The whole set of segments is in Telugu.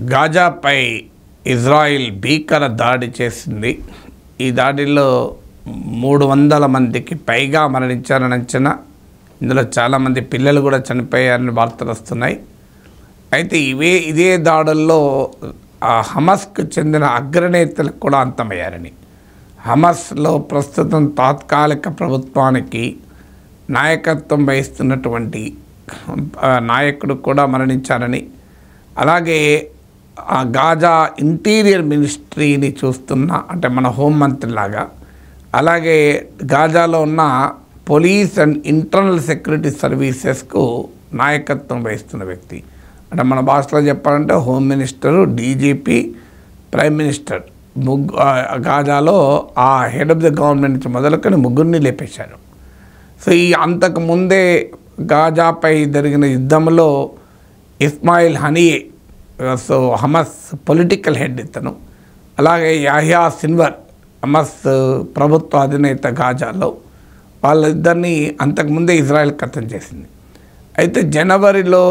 గాజాపై ఇజ్రాయిల్ భీకర దాడి చేసింది. ఈ దాడిలో 300 మందికి పైగా మరణించారని అంచనా. ఇందులో చాలామంది పిల్లలు కూడా చనిపోయారని వార్తలు వస్తున్నాయి. అయితే ఇదే దాడుల్లో హమాస్కు చెందిన అగ్రనేతలకు కూడా అంతమయ్యారని, హమాస్లో ప్రస్తుతం తాత్కాలిక ప్రభుత్వానికి నాయకత్వం వహిస్తున్నటువంటి నాయకుడు కూడా మరణించారని, అలాగే గాజా ఇంటీరియర్ మినిస్ట్రీని చూస్తున్న అంటే మన హోంమంత్రి లాగా, అలాగే గాజాలో ఉన్న పోలీస్ అండ్ ఇంటర్నల్ సెక్యూరిటీ సర్వీసెస్కు నాయకత్వం వహిస్తున్న వ్యక్తి, అంటే మన భాషలో చెప్పాలంటే home minister, DGP, prime minister గాజాలో ఆ హెడ్ ఆఫ్ ద గవర్నమెంట్ నుంచి మొదలుకొని ముగ్గురిని లేపేశారు. సో ఈ అంతకుముందే గాజాపై జరిగిన యుద్ధంలో Ismail Haniyeh, so Hamas political head ఇతను, అలాగే యాహ్యా సిన్వర్ హమాస్ ప్రభుత్వ అధినేత గాజాలో, వాళ్ళిద్దరినీ అంతకుముందే ఇజ్రాయెల్ ఖతం చేసింది. అయితే జనవరిలో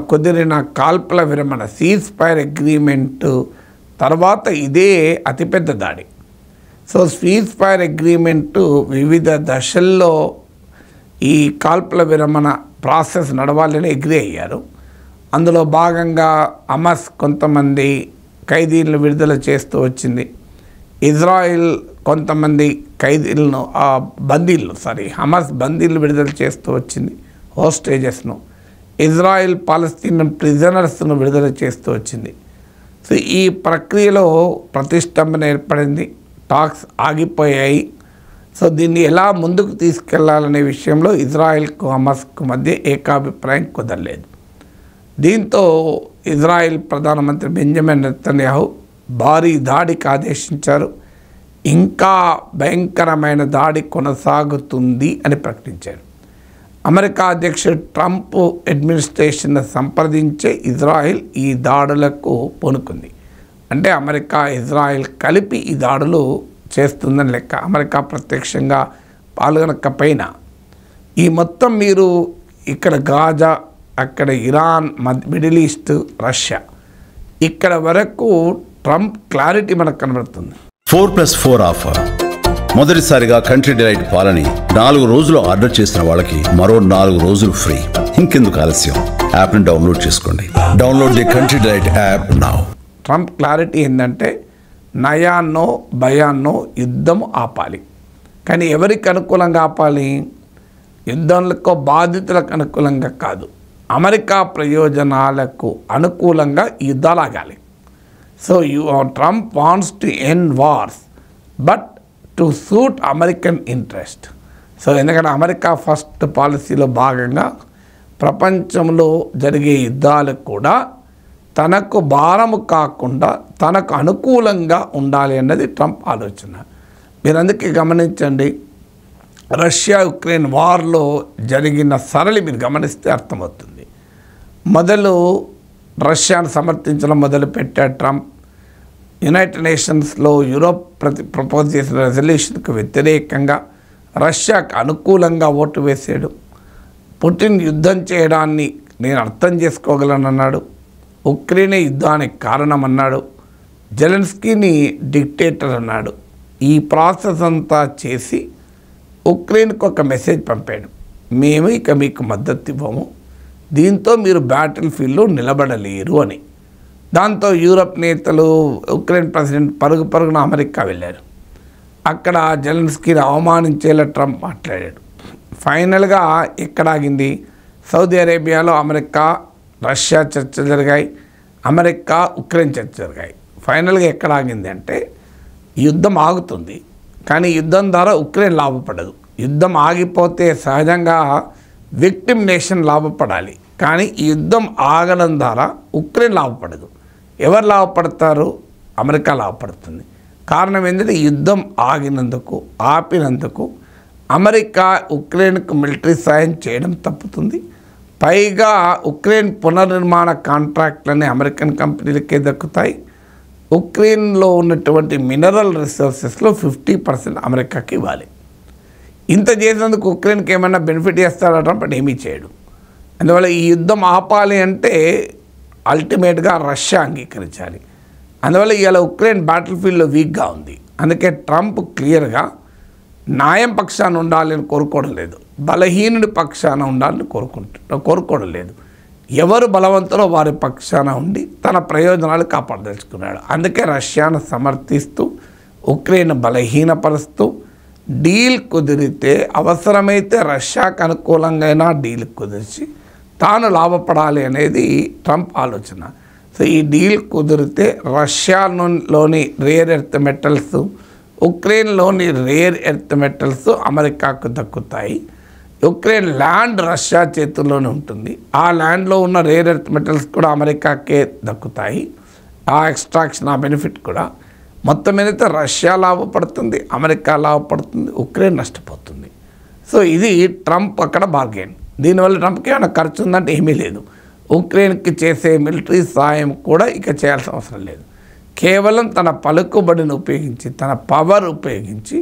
కుదిరిన కాల్పుల విరమణ సీజ్ ఫైర్ అగ్రిమెంట్ తర్వాత ఇదే అతిపెద్ద దాడి. సో సీజ్ ఫైర్ అగ్రిమెంటు వివిధ దశల్లో ఈ కాల్పుల విరమణ ప్రాసెస్ నడవాలని అగ్రీ అయ్యారు. అందులో భాగంగా హమాస్ కొంతమంది ఖైదీలను విడుదల చేస్తూ వచ్చింది. ఇజ్రాయిల్ కొంతమంది ఖైదీలను హమాస్ బందీలను విడుదల చేస్తూ వచ్చింది, హోస్టేజెస్ను. ఇజ్రాయిల్ పాలస్తీనియన్ ప్రిజనర్స్ను విడుదల చేస్తూ వచ్చింది. సో ఈ ప్రక్రియలో ప్రతిష్టంభన ఏర్పడింది, టాక్స్ ఆగిపోయాయి. సో దీన్ని ఎలా ముందుకు తీసుకెళ్లాలనే విషయంలో ఇజ్రాయిల్కు హమాస్కు మధ్య ఏకాభిప్రాయం కుదరలేదు. దీంతో ఇజ్రాయిల్ ప్రధానమంత్రి బెంజమిన్ నెతన్యాహు భారీ దాడికి ఆదేశించారు. ఇంకా భయంకరమైన దాడి కొనసాగుతుంది అని ప్రకటించారు. అమెరికా అధ్యక్షుడు ట్రంప్ అడ్మినిస్ట్రేషన్ సంప్రదించే ఇజ్రాయిల్ ఈ దాడులకు పూనుకుంది. అంటే అమెరికా, ఇజ్రాయిల్ కలిపి ఈ దాడులు చేస్తుందని లెక్క. అమెరికా ప్రత్యక్షంగా పాల్గొనకపోయినా ఈ మొత్తం మీరు ఇక్కడ గాజా, అక్కడ ఇరాన్, మిడిల్ ఈస్ట్, రష్యా, ఇక్కడ వరకు ట్రంప్ క్లారిటీ మనకు కనబడుతుంది. 4+4 ఆఫర్. మొదటిసారిగా కంట్రీ డిలైట్ పాలని 4 రోజులు ఆర్డర్ చేసిన వాళ్ళకి మరో 4 రోజులు ఫ్రీ. ఇంకెందుకు ఆలస్యం, యాప్ని డౌన్లోడ్ చేసుకోండి. Download the country delight app now. Trump clarity ఏంటంటే నయాన్నో భయాన్నో యుద్ధం ఆపాలి. కానీ ఎవరికి అనుకూలంగా ఆపాలి? యుద్ధంలో బాధితులకు అనుకూలంగా కాదు, అమెరికా ప్రయోజనాలకు అనుకూలంగా యుద్ధాలు ఆగాలి. So Trump wants to end wars but to suit American interest. So ఎందుకంటే అమెరికా ఫస్ట్ పాలసీలో భాగంగా ప్రపంచంలో జరిగే యుద్ధాలు కూడా తనకు భారము కాకుండా తనకు అనుకూలంగా ఉండాలి అన్నది ట్రంప్ ఆలోచన. మీరు అందుకే గమనించండి, రష్యా యుక్రెయిన్ వార్లో జరిగిన సరళి మీరు గమనిస్తే అర్థమవుతుంది. మొదలు రష్యాను సమర్థించడం మొదలుపెట్టాడు ట్రంప్. యునైటెడ్ నేషన్స్లో యూరోప్ ప్రపోజ్ చేసిన రెజల్యూషన్కు వ్యతిరేకంగా రష్యాకు అనుకూలంగా ఓటు వేసాడు. పుటిన్ యుద్ధం చేయడాన్ని నేను అర్థం చేసుకోగలనన్నాడు. ఉక్రెయిన్ యుద్ధానికి కారణం అన్నాడు. జెలెన్స్కీని డిక్టేటర్ అన్నాడు. ఈ ప్రాసెస్ అంతా చేసి ఉక్రెయిన్కు ఒక మెసేజ్ పంపాడు, మేము ఇక మీకు మద్దతు ఇవ్వము, దీంతో మీరు బ్యాటిల్ ఫీల్డ్లో నిలబడలేరు అని. దాంతో యూరప్ నేతలు, ఉక్రెయిన్ ప్రెసిడెంట్ పరుగున అమెరికా వెళ్ళారు. అక్కడ జెలెన్స్కీని అవమానించేలా ట్రంప్ మాట్లాడాడు. ఫైనల్గా ఎక్కడ ఆగింది? సౌదీ అరేబియాలో అమెరికా రష్యా చర్చలు జరిగాయి, అమెరికా ఉక్రెయిన్ చర్చ జరిగాయి. ఫైనల్గా ఎక్కడ ఆగింది అంటే యుద్ధం ఆగుతుంది, కానీ యుద్ధం ద్వారా ఉక్రెయిన్ లాభపడదు. యుద్ధం ఆగిపోతే సహజంగా విక్టిమ్ నేషన్ లాభపడాలి, కానీ ఈ యుద్ధం ఆగడం ద్వారా ఉక్రెయిన్ లాభపడదు. ఎవరు లాభపడతారు? అమెరికా లాభపడుతుంది. కారణం ఏంటంటే యుద్ధం ఆపినందుకు అమెరికా ఉక్రెయిన్కు మిలిటరీ సాయం చేయడం తప్పుతుంది. పైగా ఉక్రెయిన్ పునర్నిర్మాణ కాంట్రాక్ట్లన్నీ అమెరికన్ కంపెనీలకే దక్కుతాయి. ఉక్రెయిన్లో ఉన్నటువంటి మినరల్ రిసోర్సెస్లో 50% అమెరికాకి ఇవ్వాలి. ఇంత చేసినందుకు ఉక్రెయిన్కి ఏమైనా బెనిఫిట్ చేస్తాడట? బట్ ఏమీ చేయడు. అందువల్ల ఈ యుద్ధం ఆపాలి అంటే అల్టిమేట్గా రష్యా అంగీకరించాలి. అందువల్ల ఇవాళ ఉక్రెయిన్ బ్యాటిల్ ఫీల్డ్లో వీక్గా ఉంది. అందుకే ట్రంప్ క్లియర్గా న్యాయం పక్షాన ఉండాలని కోరుకోవడం లేదు, బలహీనుడి పక్షాన ఉండాలని కోరుకోవడం లేదు. ఎవరు బలవంతులో వారి పక్షాన ఉండి తన ప్రయోజనాలు కాపాడదలుచుకున్నాడు. అందుకే రష్యాను సమర్థిస్తూ ఉక్రెయిన్ బలహీనపరుస్తూ డీల్ కుదిరితే అవసరమైతే రష్యాకు అనుకూలంగా డీల్ కుదిర్చి తాను లాభపడాలి అనేది ట్రంప్ ఆలోచన. సో ఈ డీల్ కుదిరితే రష్యాలోని రేర్ ఎర్త్ మెటల్స్, ఉక్రెయిన్లోని రేర్ ఎర్త్ మెటల్స్ అమెరికాకు దక్కుతాయి. ఉక్రెయిన్ ల్యాండ్ రష్యా చేతుల్లోనే ఉంటుంది. ఆ ల్యాండ్లో ఉన్న రేర్ ఎర్త్ మెటల్స్ కూడా అమెరికాకే దక్కుతాయి. ఆ ఎక్స్ట్రాక్షన్, ఆ బెనిఫిట్ కూడా మొత్తం మీదైతే రష్యా లాభపడుతుంది, అమెరికా లాభపడుతుంది, ఉక్రెయిన్ నష్టపోతుంది. సో ఇది ట్రంప్ అక్కడ బార్గెన్. దీనివల్ల ట్రంప్కి ఏమైనా ఖర్చు ఉందంటే ఏమీ లేదు. ఉక్రెయిన్కి చేసే మిలిటరీ సాయం కూడా ఇక చేయాల్సిన అవసరం లేదు. కేవలం తన పలుకుబడిని ఉపయోగించి, తన పవర్ ఉపయోగించి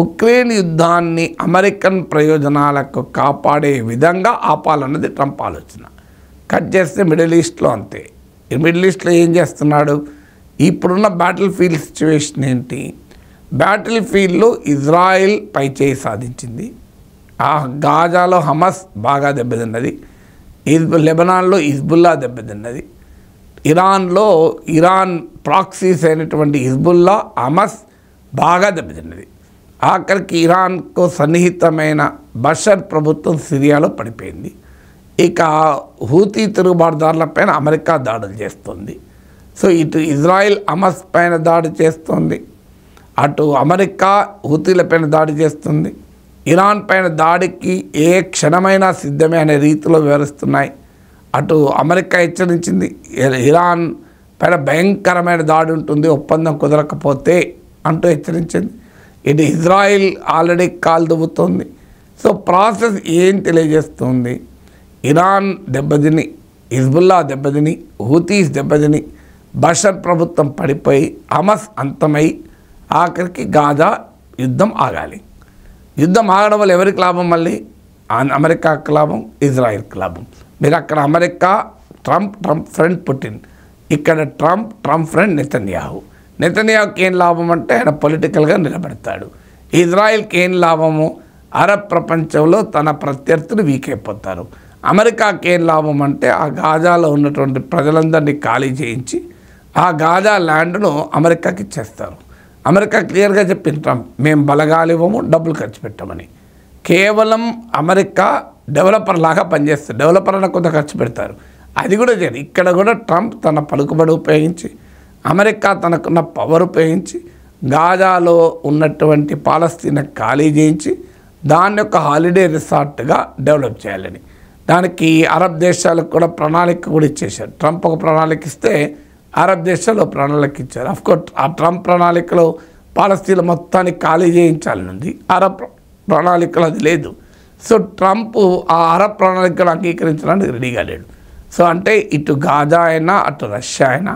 ఉక్రెయిన్ యుద్ధాన్ని అమెరికన్ ప్రయోజనాలకు కాపాడే విధంగా ఆపాలన్నది ట్రంప్ ఆలోచన. కట్ చేస్తే మిడిల్ ఈస్ట్లో అంతే. ఈ మిడిల్ ఈస్ట్లో ఏం చేస్తున్నాడు? ఇప్పుడున్న బ్యాటిల్ ఫీల్డ్ సిచ్యువేషన్ ఏంటి? బ్యాటిల్ ఫీల్డ్లో ఇజ్రాయిల్ పైచేయి సాధించింది. ఆ గాజాలో హమస్ బాగా దెబ్బతిన్నది. లెబనాన్లో హిజ్బుల్లా దెబ్బతిన్నది. ఇరాన్ ప్రాక్సీస్ అయినటువంటి హిజ్బుల్లా, హమస్ బాగా దెబ్బతిన్నది. ఆఖరికి ఇరాన్కు సన్నిహితమైన బషర్ ప్రభుత్వం సిరియాలో పడిపోయింది. ఇక హూతీ తిరుగుబాటుదారులపైన అమెరికా దాడులు చేస్తుంది. సో ఇటు ఇజ్రాయిల్ హమస్ పైన దాడి చేస్తుంది, అటు అమెరికా హూతీలపైన దాడి చేస్తుంది. ఇరాన్ పైన దాడికి ఏ క్షణమైనా సిద్ధమే అనే రీతిలో వివరిస్తున్నాయి. అటు అమెరికా హెచ్చరించింది, ఇరాన్ పైన భయంకరమైన దాడి ఉంటుంది ఒప్పందం కుదరకపోతే అంటూ హెచ్చరించింది. ఇటు ఇజ్రాయిల్ ఆల్రెడీ కాలు దువ్వుతోంది. సో ప్రాసెస్ ఏం తెలియజేస్తుంది? ఇరాన్ దెబ్బతిని, హిజ్బుల్లా దెబ్బతిని, హూతీస్ దెబ్బతిని, బషర్ ప్రభుత్వం పడిపోయి, హమస్ అంతమై ఆఖరికి గాజా యుద్ధం ఆగాలి. యుద్ధం ఆగడం వల్ల ఎవరికి లాభం? మళ్ళీ అమెరికాకు లాభం, ఇజ్రాయిల్కి లాభం. మీరు అక్కడ అమెరికా ట్రంప్ ఫ్రెండ్ పుటిన్, ఇక్కడ ట్రంప్ ఫ్రెండ్ నెతన్యాహుకి ఏం లాభం అంటే ఆయన పొలిటికల్గా నిలబడతాడు. ఇజ్రాయిల్కి ఏం లాభము? అరబ్ ప్రపంచంలో తన ప్రత్యర్థులు వీక్ అయిపోతారు. అమెరికాకి ఏం లాభం అంటే ఆ గాజాలో ఉన్నటువంటి ప్రజలందరినీ ఖాళీ చేయించి ఆ గాజా ల్యాండ్ను అమెరికాకి ఇచ్చేస్తారు. అమెరికా క్లియర్గా చెప్పింది ట్రంప్, మేము బలగాలు ఇవ్వము, డబ్బులు ఖర్చు పెట్టమని. కేవలం అమెరికా డెవలపర్ లాగా పనిచేస్తారు. డెవలపర్ అన్న కొంత ఖర్చు పెడతారు, అది కూడా చేయరు. ఇక్కడ కూడా ట్రంప్ తన పలుకుబడి ఉపయోగించి, అమెరికా తనకున్న పవర్ ఉపయోగించి గాజాలో ఉన్నటువంటి పాలస్తీనా ఖాళీ చేయించి దాన్ని ఒక హాలిడే రిసార్ట్గా డెవలప్ చేయాలని, దానికి అరబ్ దేశాలకు కూడా ప్రణాళిక కూడా ఇచ్చేశారు. ట్రంప్ ఒక ప్రణాళిక ఇస్తే అరబ్ దేశాల్లో ప్రణాళిక ఇచ్చారు. అఫ్కోర్స్ ఆ ట్రంప్ ప్రణాళికలో పాలస్తీనా మొత్తాన్ని ఖాళీ చేయించాలని ఉంది, అరబ్ ప్రణాళికలో అది లేదు. సో ట్రంప్ ఆ అరబ్ ప్రణాళికలు అంగీకరించడానికి రెడీగా లేడు. సో అంటే ఇటు గాజా అయినా అటు రష్యా అయినా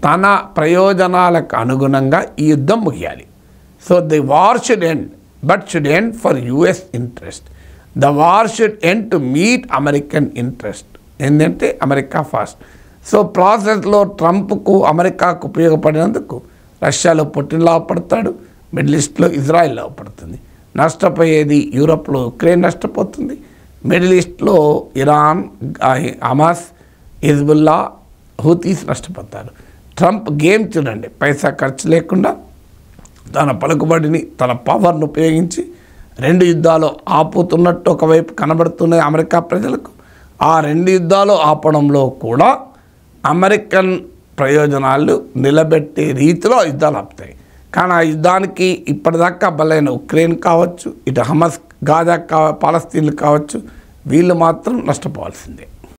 తన ప్రయోజనాలకు అనుగుణంగా ఈ యుద్ధం ముగియాలి. So the war should end, but should end for US interest. The war should end to meet American interest. ఏంటంటే అమెరికా ఫాస్ట్. సో ప్రాసెస్లో ట్రంప్కు అమెరికాకు ఉపయోగపడినందుకు రష్యాలో పుటిన్ లాభపడతాడు, మిడిల్ ఈస్ట్లో ఇజ్రాయిల్ లాభపడుతుంది. నష్టపోయేది యూరప్లో ఉక్రెయిన్ నష్టపోతుంది, మిడిల్ ఈస్ట్లో ఇరాన్, హమాస్, హిజ్బుల్లా, హూతీస్ నష్టపోతారు. ట్రంప్ గేమ్ చూడండి, పైసా ఖర్చు లేకుండా తన పలుకుబడిని, తన పవర్ను ఉపయోగించి రెండు యుద్ధాలు ఆపుతున్నట్టు ఒకవైపు కనబడుతున్నాయి అమెరికా ప్రజలకు. ఆ రెండు యుద్ధాలు ఆపడంలో కూడా అమెరికన్ ప్రయోజనాలు నిలబెట్టే రీతిలో యుద్ధాలు ఆపుతాయి. కానీ ఆ యుద్ధానికి ఇప్పటిదాకా బలైన ఉక్రెయిన్ కావచ్చు, ఇటు హమస్, గాజా పాలస్తీన్లు కావచ్చు, వీళ్ళు మాత్రం నష్టపోవాల్సిందే.